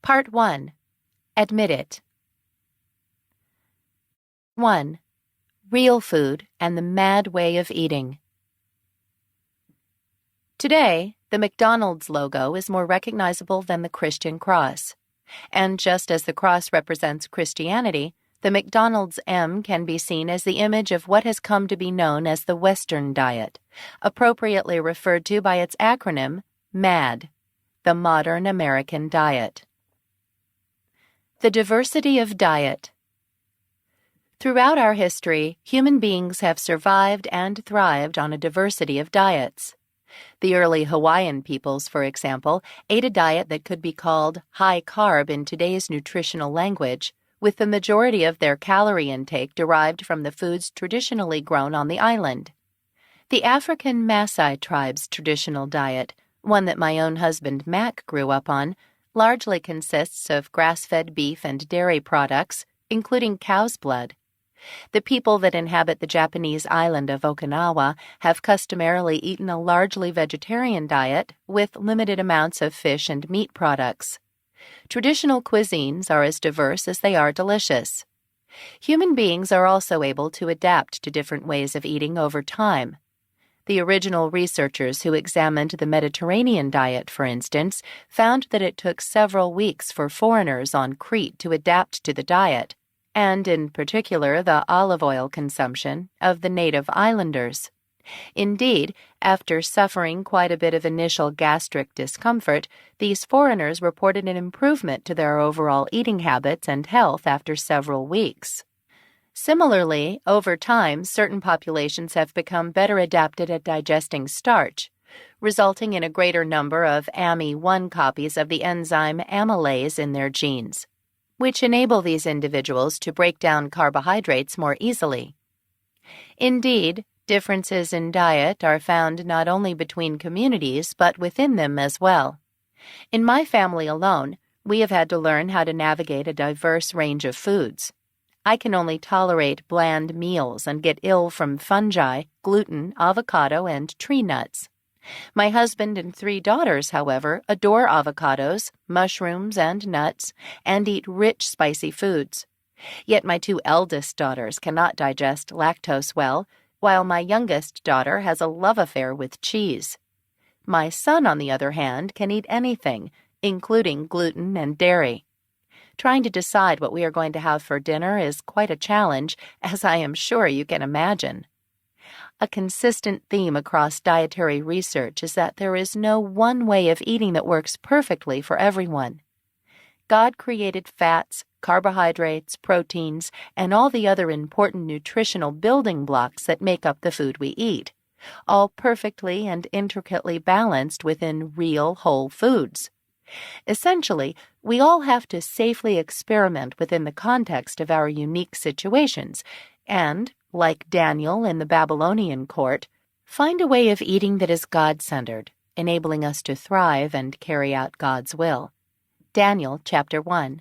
Part 1. Admit it. 1. Real food and the mad way of eating. Today, the McDonald's logo is more recognizable than the Christian cross. And just as the cross represents Christianity, the McDonald's M can be seen as the image of what has come to be known as the Western diet, appropriately referred to by its acronym, MAD, the Modern American Diet. The diversity of diet. Throughout our history, human beings have survived and thrived on a diversity of diets. The early Hawaiian peoples, for example, ate a diet that could be called high-carb in today's nutritional language, with the majority of their calorie intake derived from the foods traditionally grown on the island. The African Maasai tribe's traditional diet, one that my own husband Mac grew up on, largely consists of grass-fed beef and dairy products, including cow's blood. The people that inhabit the Japanese island of Okinawa have customarily eaten a largely vegetarian diet with limited amounts of fish and meat products. Traditional cuisines are as diverse as they are delicious. Human beings are also able to adapt to different ways of eating over time. The original researchers who examined the Mediterranean diet, for instance, found that it took several weeks for foreigners on Crete to adapt to the diet, and in particular the olive oil consumption of the native islanders. Indeed, after suffering quite a bit of initial gastric discomfort, these foreigners reported an improvement to their overall eating habits and health after several weeks. Similarly, over time, certain populations have become better adapted at digesting starch, resulting in a greater number of AMI1 copies of the enzyme amylase in their genes, which enable these individuals to break down carbohydrates more easily. Indeed, differences in diet are found not only between communities but within them as well. In my family alone, we have had to learn how to navigate a diverse range of foods. I can only tolerate bland meals and get ill from fungi, gluten, avocado, and tree nuts. My husband and 3 daughters, however, adore avocados, mushrooms, and nuts, and eat rich, spicy foods. Yet my 2 eldest daughters cannot digest lactose well, while my youngest daughter has a love affair with cheese. My son, on the other hand, can eat anything, including gluten and dairy. Trying to decide what we are going to have for dinner is quite a challenge, as I am sure you can imagine. A consistent theme across dietary research is that there is no one way of eating that works perfectly for everyone. God created fats, carbohydrates, proteins, and all the other important nutritional building blocks that make up the food we eat, all perfectly and intricately balanced within real whole foods. Essentially, we all have to safely experiment within the context of our unique situations and, like Daniel in the Babylonian court, find a way of eating that is God-centered, enabling us to thrive and carry out God's will. Daniel chapter 1.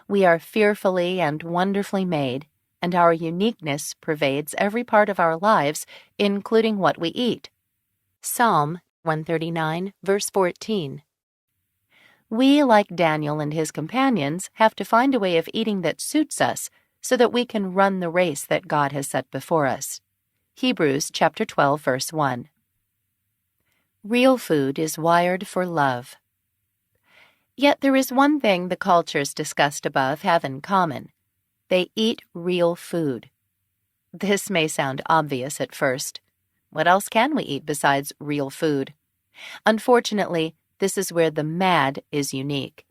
We are fearfully and wonderfully made, and our uniqueness pervades every part of our lives, including what we eat. Psalm 139, verse 14. We, like Daniel and his companions, have to find a way of eating that suits us so that we can run the race that God has set before us. Hebrews chapter 12, verse 1. Real food is wired for love. Yet there is one thing the cultures discussed above have in common. They eat real food. This may sound obvious at first. What else can we eat besides real food? Unfortunately, this is where the MAD is unique.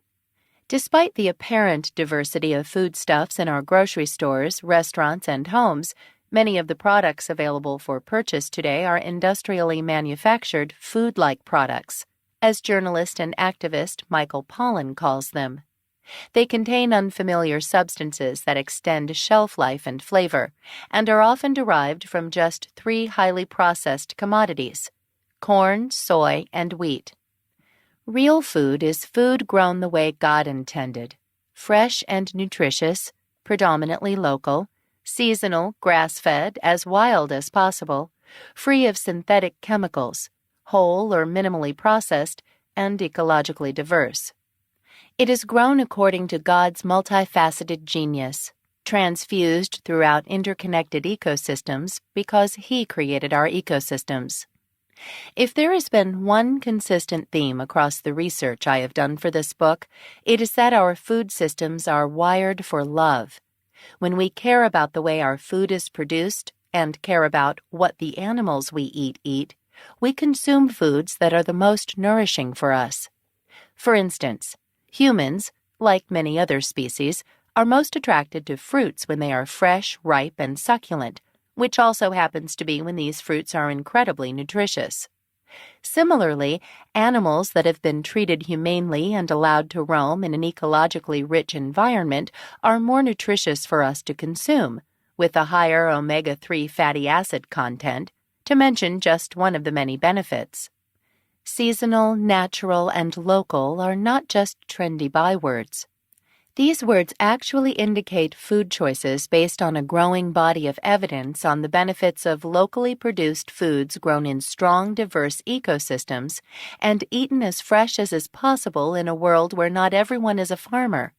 Despite the apparent diversity of foodstuffs in our grocery stores, restaurants, and homes, many of the products available for purchase today are industrially manufactured food-like products, as journalist and activist Michael Pollan calls them. They contain unfamiliar substances that extend shelf life and flavor, and are often derived from just 3 highly processed commodities: corn, soy, and wheat. Real food is food grown the way God intended, fresh and nutritious, predominantly local, seasonal, grass-fed, as wild as possible, free of synthetic chemicals, whole or minimally processed, and ecologically diverse. It is grown according to God's multifaceted genius, transfused throughout interconnected ecosystems because He created our ecosystems. If there has been one consistent theme across the research I have done for this book, it is that our food systems are wired for love. When we care about the way our food is produced and care about what the animals we eat, we consume foods that are the most nourishing for us. For instance, humans, like many other species, are most attracted to fruits when they are fresh, ripe, and succulent, which also happens to be when these fruits are incredibly nutritious. Similarly, animals that have been treated humanely and allowed to roam in an ecologically rich environment are more nutritious for us to consume, with a higher omega-3 fatty acid content, to mention just one of the many benefits. Seasonal, natural, and local are not just trendy bywords. These words actually indicate food choices based on a growing body of evidence on the benefits of locally produced foods grown in strong, diverse ecosystems and eaten as fresh as is possible in a world where not everyone is a farmer.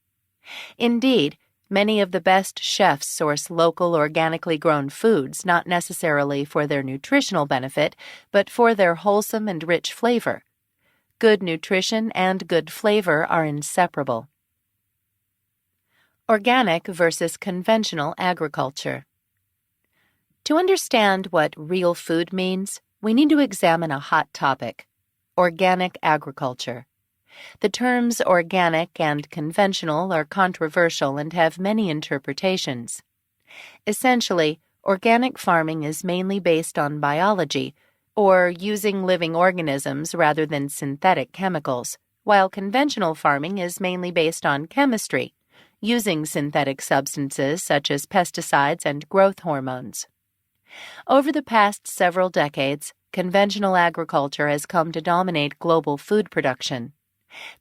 Indeed, many of the best chefs source local, organically grown foods not necessarily for their nutritional benefit, but for their wholesome and rich flavor. Good nutrition and good flavor are inseparable. Organic versus conventional agriculture. To understand what real food means, we need to examine a hot topic: organic agriculture. The terms organic and conventional are controversial and have many interpretations. Essentially, organic farming is mainly based on biology, or using living organisms rather than synthetic chemicals, while conventional farming is mainly based on chemistry, using synthetic substances such as pesticides and growth hormones. Over the past several decades, conventional agriculture has come to dominate global food production.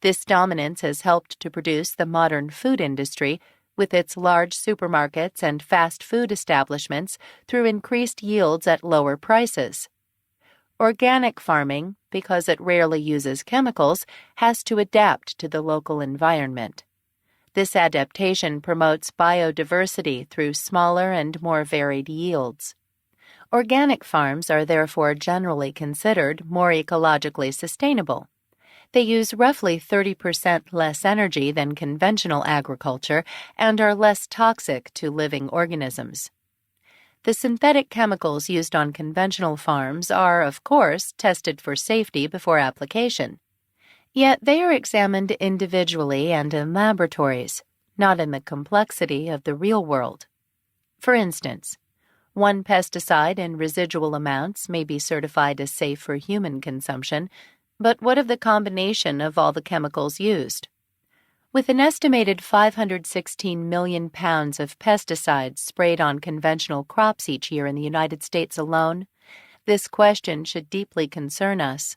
This dominance has helped to produce the modern food industry, with its large supermarkets and fast food establishments, through increased yields at lower prices. Organic farming, because it rarely uses chemicals, has to adapt to the local environment. This adaptation promotes biodiversity through smaller and more varied yields. Organic farms are therefore generally considered more ecologically sustainable. They use roughly 30% less energy than conventional agriculture and are less toxic to living organisms. The synthetic chemicals used on conventional farms are, of course, tested for safety before application. Yet they are examined individually and in laboratories, not in the complexity of the real world. For instance, one pesticide in residual amounts may be certified as safe for human consumption, but what of the combination of all the chemicals used? With an estimated 516 million pounds of pesticides sprayed on conventional crops each year in the United States alone, this question should deeply concern us.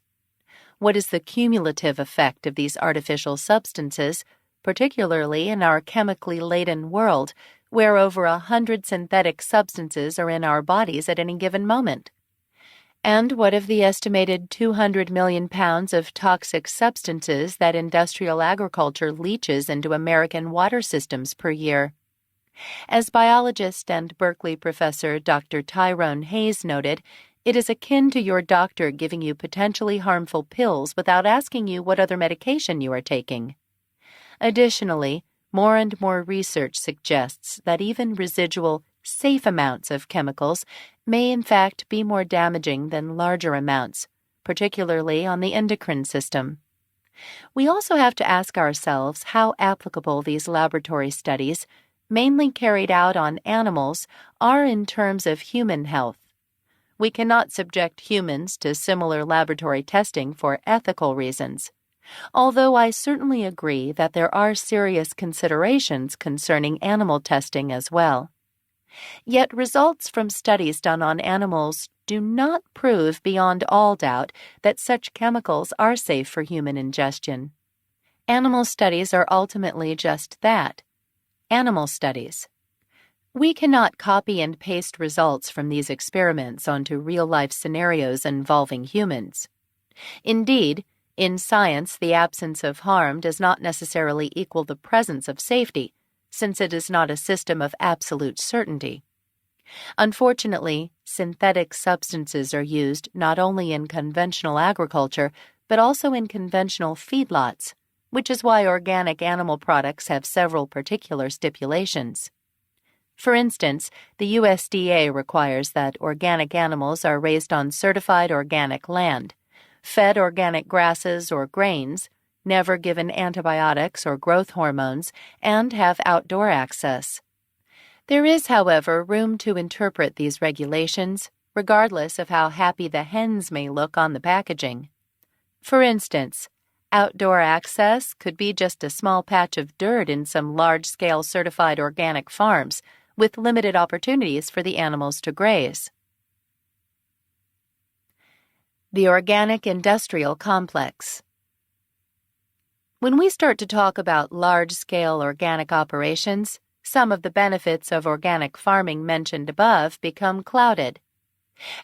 What is the cumulative effect of these artificial substances, particularly in our chemically laden world, where over 100 synthetic substances are in our bodies at any given moment? And what of the estimated 200 million pounds of toxic substances that industrial agriculture leaches into American water systems per year? As biologist and Berkeley professor Dr. Tyrone Hayes noted, it is akin to your doctor giving you potentially harmful pills without asking you what other medication you are taking. Additionally, more and more research suggests that even residual, safe amounts of chemicals may in fact be more damaging than larger amounts, particularly on the endocrine system. We also have to ask ourselves how applicable these laboratory studies, mainly carried out on animals, are in terms of human health. We cannot subject humans to similar laboratory testing for ethical reasons, although I certainly agree that there are serious considerations concerning animal testing as well. Yet results from studies done on animals do not prove beyond all doubt that such chemicals are safe for human ingestion. Animal studies are ultimately just that, animal studies. We cannot copy and paste results from these experiments onto real-life scenarios involving humans. Indeed, In science, the absence of harm does not necessarily equal the presence of safety, since it is not a system of absolute certainty. Unfortunately, synthetic substances are used not only in conventional agriculture, but also in conventional feedlots, which is why organic animal products have several particular stipulations. For instance, the USDA requires that organic animals are raised on certified organic land, fed organic grasses or grains, never given antibiotics or growth hormones, and have outdoor access. There is, however, room to interpret these regulations, regardless of how happy the hens may look on the packaging. For instance, outdoor access could be just a small patch of dirt in some large-scale certified organic farms, with limited opportunities for the animals to graze. The organic industrial complex. When we start to talk about large-scale organic operations, some of the benefits of organic farming mentioned above become clouded.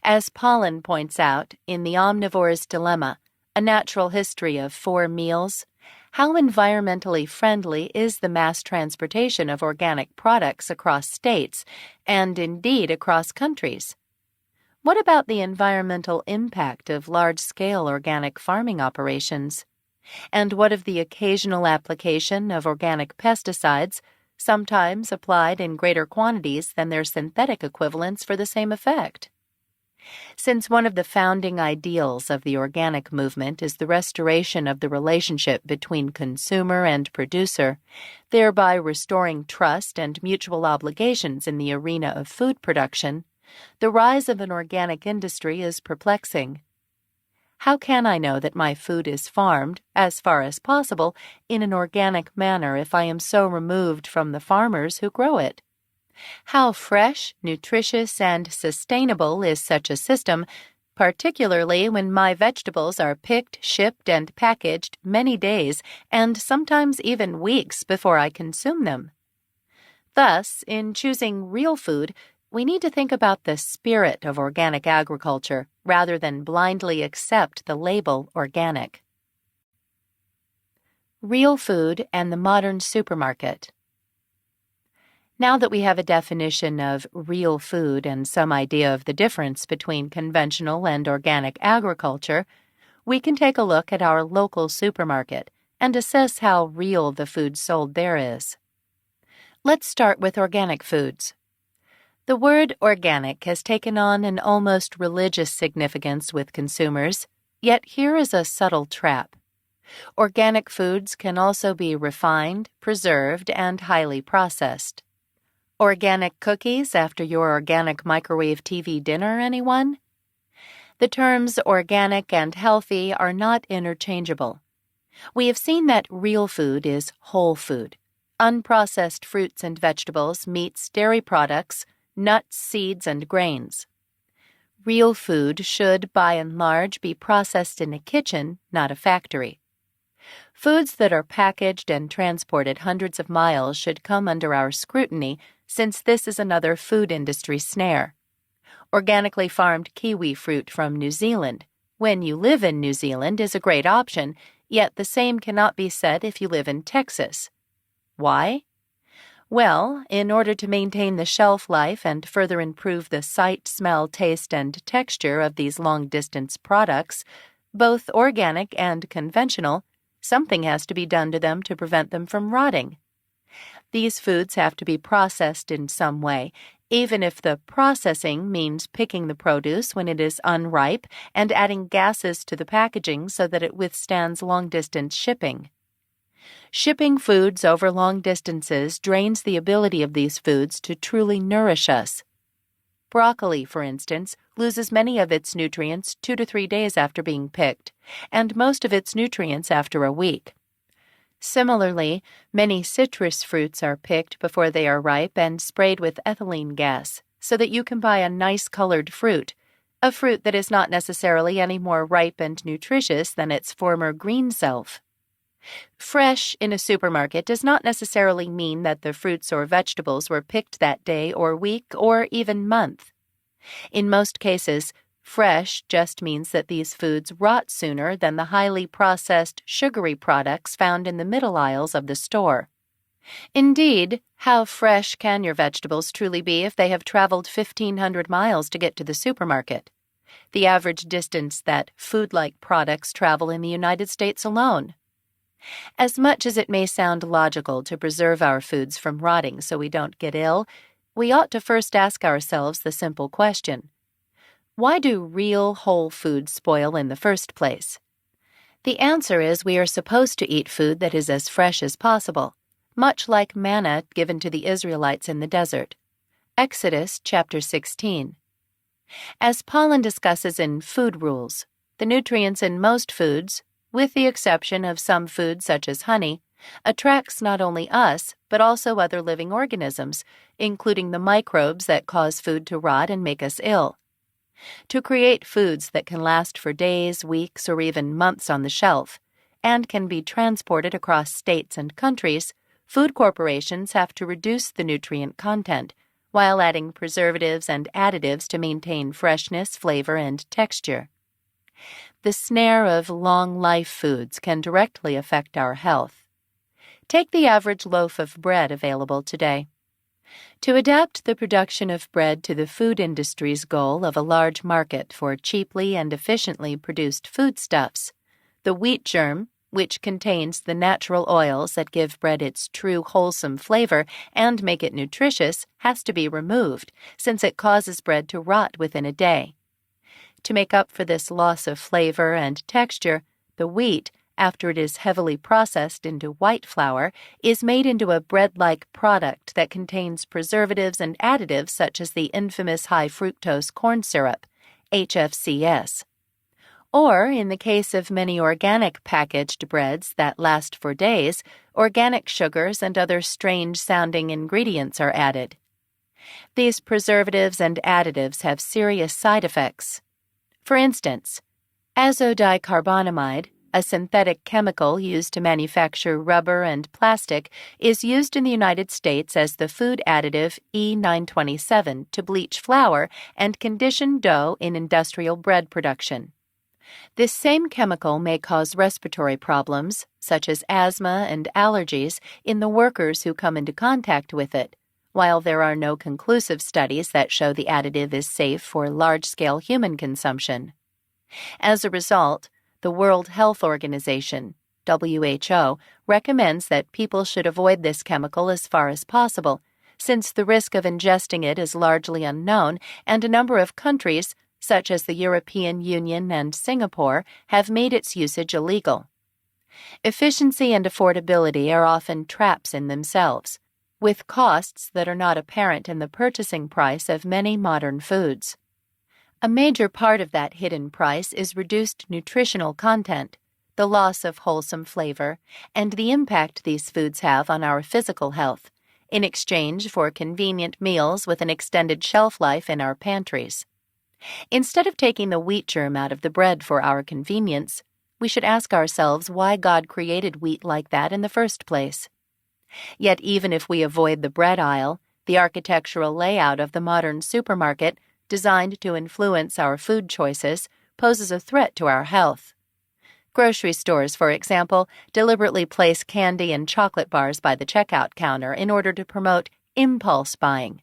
As Pollan points out in The Omnivore's Dilemma, A Natural History of 4 Meals, how environmentally friendly is the mass transportation of organic products across states, and indeed across countries? What about the environmental impact of large-scale organic farming operations? And what of the occasional application of organic pesticides, sometimes applied in greater quantities than their synthetic equivalents for the same effect? Since one of the founding ideals of the organic movement is the restoration of the relationship between consumer and producer, thereby restoring trust and mutual obligations in the arena of food production, the rise of an organic industry is perplexing. How can I know that my food is farmed, as far as possible, in an organic manner if I am so removed from the farmers who grow it? How fresh, nutritious, and sustainable is such a system, particularly when my vegetables are picked, shipped, and packaged many days and sometimes even weeks before I consume them? Thus, in choosing real food, we need to think about the spirit of organic agriculture rather than blindly accept the label organic. Real food and the modern supermarket. Now that we have a definition of real food and some idea of the difference between conventional and organic agriculture, we can take a look at our local supermarket and assess how real the food sold there is. Let's start with organic foods. The word organic has taken on an almost religious significance with consumers, yet here is a subtle trap. Organic foods can also be refined, preserved, and highly processed. Organic cookies after your organic microwave TV dinner, anyone? The terms organic and healthy are not interchangeable. We have seen that real food is whole food. Unprocessed fruits and vegetables, meats, dairy products, nuts, seeds, and grains. Real food should, by and large, be processed in a kitchen, not a factory. Foods that are packaged and transported hundreds of miles should come under our scrutiny, since this is another food industry snare. Organically farmed kiwi fruit from New Zealand, when you live in New Zealand, is a great option, yet the same cannot be said if you live in Texas. Why? Well, in order to maintain the shelf life and further improve the sight, smell, taste, and texture of these long-distance products, both organic and conventional, something has to be done to them to prevent them from rotting. These foods have to be processed in some way, even if the processing means picking the produce when it is unripe and adding gases to the packaging so that it withstands long-distance shipping. Shipping foods over long distances drains the ability of these foods to truly nourish us. Broccoli, for instance, loses many of its nutrients 2 to 3 days after being picked, and most of its nutrients after a week. Similarly, many citrus fruits are picked before they are ripe and sprayed with ethylene gas, so that you can buy a nice colored fruit, a fruit that is not necessarily any more ripe and nutritious than its former green self. Fresh in a supermarket does not necessarily mean that the fruits or vegetables were picked that day or week or even month. In most cases, Fresh just means that these foods rot sooner than the highly processed, sugary products found in the middle aisles of the store. Indeed, how fresh can your vegetables truly be if they have traveled 1,500 miles to get to the supermarket? The average distance that food-like products travel in the United States alone. As much as it may sound logical to preserve our foods from rotting so we don't get ill, we ought to first ask ourselves the simple question: why do real whole foods spoil in the first place? The answer is we are supposed to eat food that is as fresh as possible, much like manna given to the Israelites in the desert. Exodus chapter 16. As Pollen discusses in Food Rules, the nutrients in most foods, with the exception of some foods such as honey, attracts not only us, but also other living organisms, including the microbes that cause food to rot and make us ill. To create foods that can last for days, weeks, or even months on the shelf, and can be transported across states and countries, food corporations have to reduce the nutrient content, while adding preservatives and additives to maintain freshness, flavor, and texture. The snare of long-life foods can directly affect our health. Take the average loaf of bread available today. To adapt the production of bread to the food industry's goal of a large market for cheaply and efficiently produced foodstuffs, the wheat germ, which contains the natural oils that give bread its true wholesome flavor and make it nutritious, has to be removed, since it causes bread to rot within a day. To make up for this loss of flavor and texture, the wheat, after it is heavily processed into white flour, is made into a bread-like product that contains preservatives and additives such as the infamous high-fructose corn syrup, HFCS. Or, in the case of many organic packaged breads that last for days, organic sugars and other strange-sounding ingredients are added. These preservatives and additives have serious side effects. For instance, azodicarbonamide, a synthetic chemical used to manufacture rubber and plastic, is used in the United States as the food additive E927 to bleach flour and condition dough in industrial bread production. This same chemical may cause respiratory problems, such as asthma and allergies, in the workers who come into contact with it, while there are no conclusive studies that show the additive is safe for large-scale human consumption. As a result, the World Health Organization, WHO, recommends that people should avoid this chemical as far as possible, since the risk of ingesting it is largely unknown and a number of countries, such as the European Union and Singapore, have made its usage illegal. Efficiency and affordability are often traps in themselves, with costs that are not apparent in the purchasing price of many modern foods. A major part of that hidden price is reduced nutritional content, the loss of wholesome flavor, and the impact these foods have on our physical health, in exchange for convenient meals with an extended shelf life in our pantries. Instead of taking the wheat germ out of the bread for our convenience, we should ask ourselves why God created wheat like that in the first place. Yet even if we avoid the bread aisle, the architectural layout of the modern supermarket, designed to influence our food choices, poses a threat to our health. Grocery stores, for example, deliberately place candy and chocolate bars by the checkout counter in order to promote impulse buying.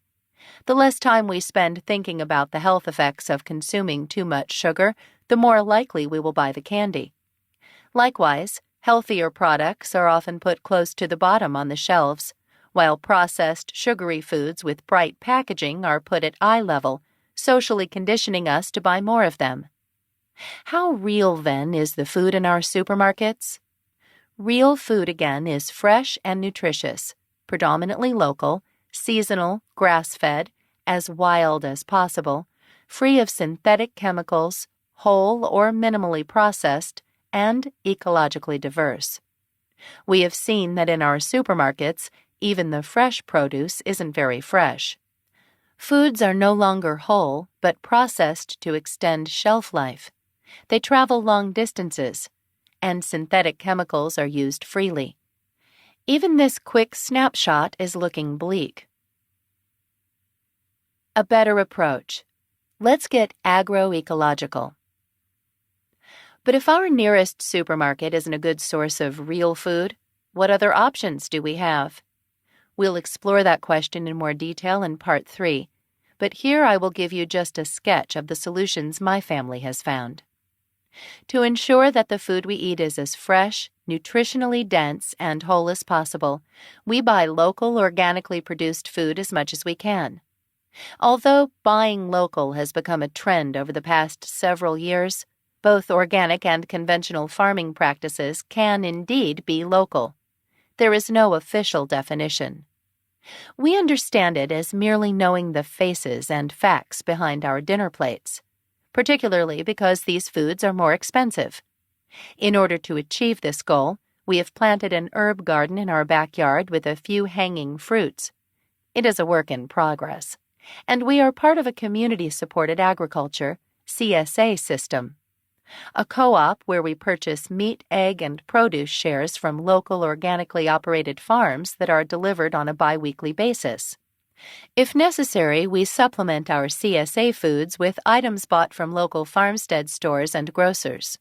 The less time we spend thinking about the health effects of consuming too much sugar, the more likely we will buy the candy. Likewise, healthier products are often put close to the bottom on the shelves, while processed, sugary foods with bright packaging are put at eye level, socially conditioning us to buy more of them. How real, then, is the food in our supermarkets? Real food, again, is fresh and nutritious, predominantly local, seasonal, grass-fed, as wild as possible, free of synthetic chemicals, whole or minimally processed, and ecologically diverse. We have seen that in our supermarkets, even the fresh produce isn't very fresh. Foods are no longer whole, but processed to extend shelf life. They travel long distances, and synthetic chemicals are used freely. Even this quick snapshot is looking bleak. A better approach. Let's get agroecological. But if our nearest supermarket isn't a good source of real food, what other options do we have? We'll explore that question in more detail in Part 3, but here I will give you just a sketch of the solutions my family has found. To ensure that the food we eat is as fresh, nutritionally dense, and whole as possible, we buy local, organically produced food as much as we can. Although buying local has become a trend over the past several years, both organic and conventional farming practices can indeed be local. There is no official definition. We understand it as merely knowing the faces and facts behind our dinner plates, particularly because these foods are more expensive. In order to achieve this goal, we have planted an herb garden in our backyard with a few hanging fruits. It is a work in progress, and we are part of a community-supported agriculture, CSA system, a co-op where we purchase meat, egg, and produce shares from local organically operated farms that are delivered on a biweekly basis. If necessary, we supplement our CSA foods with items bought from local farmstead stores and grocers.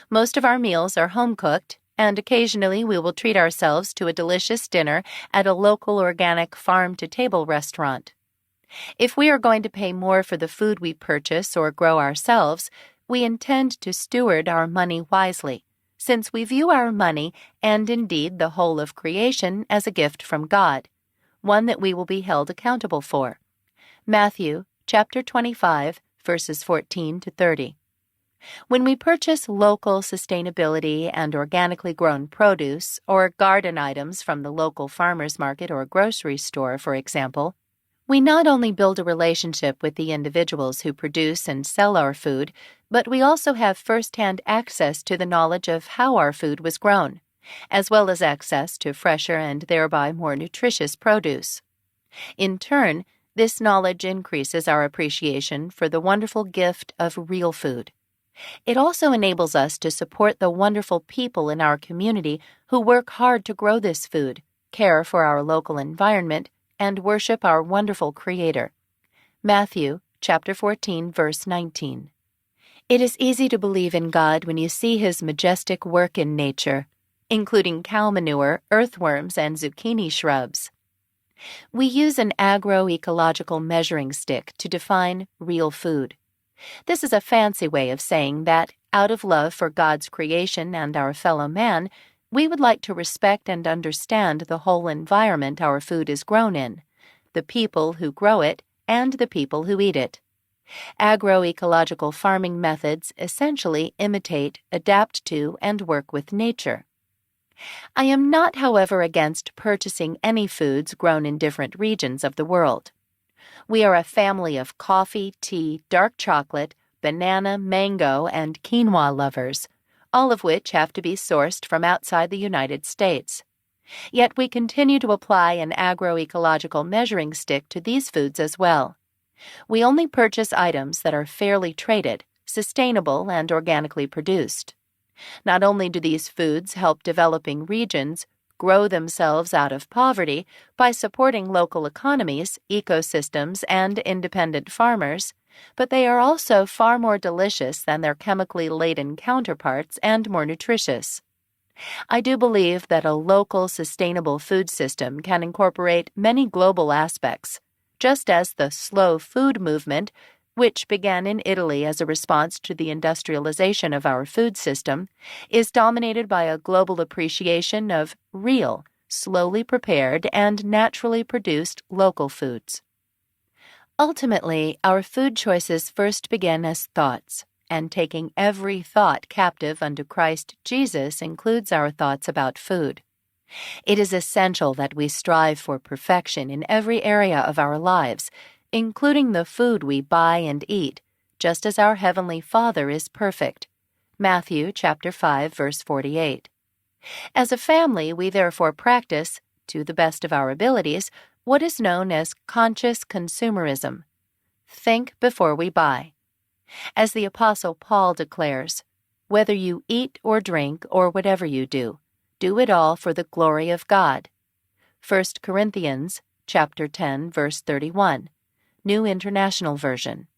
Most of our meals are home-cooked, and occasionally we will treat ourselves to a delicious dinner at a local organic farm-to-table restaurant. If we are going to pay more for the food we purchase or grow ourselves, we intend to steward our money wisely, since we view our money and indeed the whole of creation as a gift from God, one that we will be held accountable for. Matthew chapter 25, verses 14 to 30. When we purchase local sustainability and organically grown produce or garden items from the local farmer's market or grocery store, for example, we not only build a relationship with the individuals who produce and sell our food, but we also have first-hand access to the knowledge of how our food was grown, as well as access to fresher and thereby more nutritious produce. In turn, this knowledge increases our appreciation for the wonderful gift of real food. It also enables us to support the wonderful people in our community who work hard to grow this food, care for our local environment, and worship our wonderful Creator. Matthew chapter 14, verse 19. It is easy to believe in God when you see His majestic work in nature, including cow manure, earthworms, and zucchini shrubs. We use an agroecological measuring stick to define real food. This is a fancy way of saying that, out of love for God's creation and our fellow man, we would like to respect and understand the whole environment our food is grown in, the people who grow it, and the people who eat it. Agroecological farming methods essentially imitate, adapt to, and work with nature. I am not, however, against purchasing any foods grown in different regions of the world. We are a family of coffee, tea, dark chocolate, banana, mango, and quinoa lovers, all of which have to be sourced from outside the United States. Yet we continue to apply an agroecological measuring stick to these foods as well. We only purchase items that are fairly traded, sustainable, and organically produced. Not only do these foods help developing regions grow themselves out of poverty by supporting local economies, ecosystems, and independent farmers, but they are also far more delicious than their chemically laden counterparts and more nutritious. I do believe that a local sustainable food system can incorporate many global aspects, just as the slow food movement, which began in Italy as a response to the industrialization of our food system, is dominated by a global appreciation of real, slowly prepared, and naturally produced local foods. Ultimately, our food choices first begin as thoughts, and taking every thought captive unto Christ Jesus includes our thoughts about food. It is essential that we strive for perfection in every area of our lives, including the food we buy and eat, just as our Heavenly Father is perfect. Matthew chapter 5, verse 48. As a family, we therefore practice, to the best of our abilities, what is known as conscious consumerism. Think before we buy. As the Apostle Paul declares, "Whether you eat or drink or whatever you do it all for the glory of God." 1 Corinthians chapter 10, verse 31, New International Version.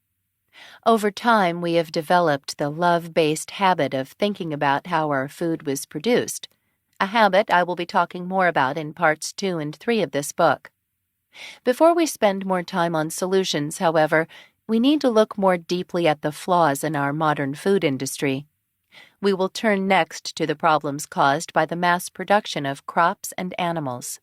Over time, we have developed the love-based habit of thinking about how our food was produced, a habit I will be talking more about in parts 2 and 3 of this book. Before we spend more time on solutions, however, we need to look more deeply at the flaws in our modern food industry. We will turn next to the problems caused by the mass production of crops and animals.